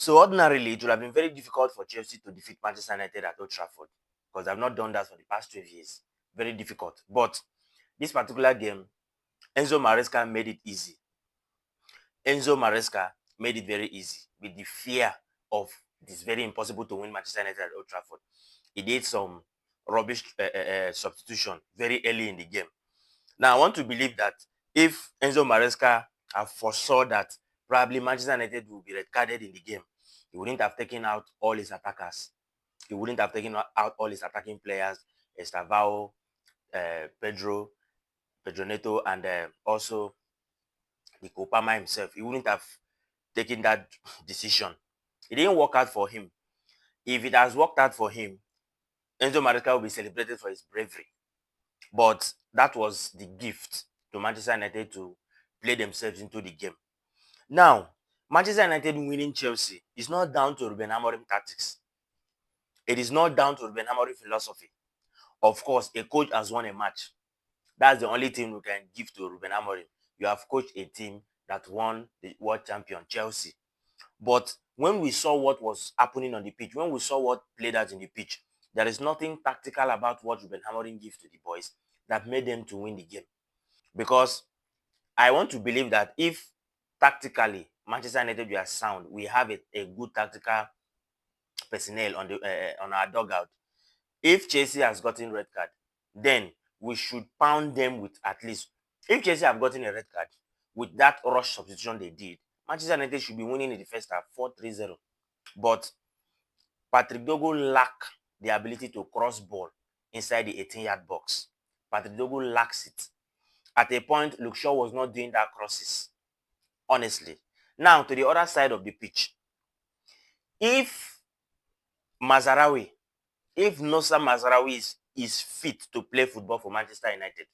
So ordinarily, it would have been very difficult for Chelsea to defeat Manchester United at Old Trafford because they've not done that for the past 12 years. Very difficult. But this particular game, Enzo Maresca made it easy. Enzo Maresca made it very easy with the fear of it's very impossible to win Manchester United at Old Trafford. He did some rubbish substitution very early in the game. Now, I want to believe that if Enzo Maresca have foresaw that probably Manchester United will be red carded in the game, he wouldn't have taken out all his attackers. He wouldn't have taken out all his attacking players, Estavao, Pedro Neto, and also the Kopama himself. He wouldn't have taken that decision. It didn't work out for him. If it has worked out for him, Enzo Maresca will be celebrated for his bravery. But that was the gift to Manchester United to play themselves into the game. Now, Manchester United winning Chelsea is not down to Ruben Amorim tactics. It is not down to Ruben Amorim philosophy. Of course, a coach has won a match. That's the only thing we can give to Ruben Amorim. You have coached a team that won the world champion, Chelsea. But when we saw what was happening on the pitch, when we saw what played out in the pitch, there is nothing tactical about what Ruben Amorim gives to the boys that made them to win the game. Because I want to believe that if tactically Manchester United were sound, we have a good tactical personnel on our dugout. If Chelsea has gotten red card, then we should pound them with at least. If Chelsea have gotten a red card with that rush substitution they did, Manchester United should be winning in the first half 4-3-0. But Patrick Dogo lack the ability to cross ball inside the 18-yard box. Patrick Dogo lacks it. At a point, Luke Shaw was not doing that crosses. Honestly. Now, to the other side of the pitch. If Mazarawi, if Nossa Mazarawi is fit to play football for Manchester United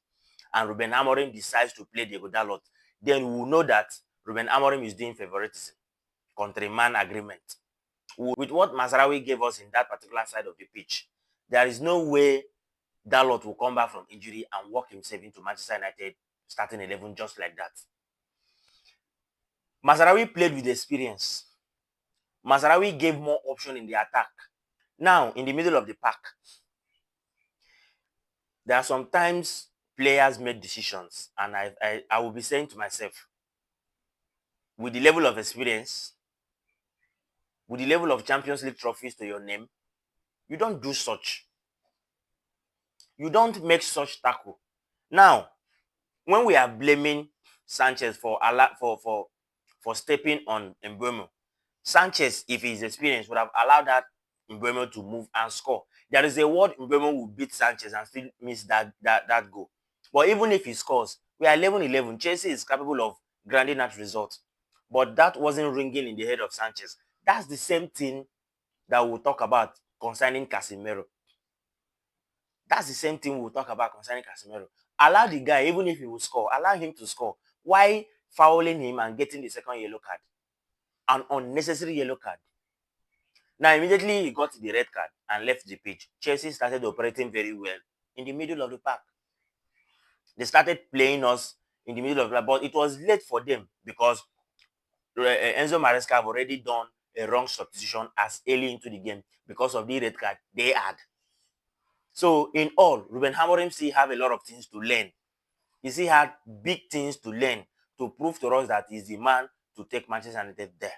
and Ruben Amorim decides to play Diego Dalot, then we will know that Ruben Amorim is doing favoritism, countryman agreement. With what Mazarawi gave us in that particular side of the pitch, there is no way Dalot will come back from injury and work himself into Manchester United starting 11 just like that. Mazarawi played with experience. Mazarawi gave more option in the attack. Now, in the middle of the pack, there are sometimes players make decisions, and I will be saying to myself, with the level of experience, with the level of Champions League trophies to your name, you don't do such. You don't make such tackle. Now, when we are blaming Sanchez for stepping on Mbeumo, Sanchez, if he's experienced, would have allowed that Mbeumo to move and score. There is a word Mbeumo will beat Sanchez and still miss that goal. But even if he scores, we are 11-11. Chelsea is capable of granting that result. But that wasn't ringing in the head of Sanchez. That's the same thing that we'll talk about concerning Casemiro. That's the same thing we'll talk about concerning Casemiro. Allow the guy, even if he will score, allow him to score. Why fouling him and getting the second yellow card? An unnecessary yellow card. Now, immediately he got the red card and left the pitch. Chelsea started operating very well in the middle of the park. They started playing us in the middle of the park, but it was late for them because Enzo Maresca have already done a wrong substitution as early into the game because of the red card they had. So, in all, Ruben Amorim still have a lot of things to learn. He still had big things to learn to prove to us that he's the man to take Manchester United there.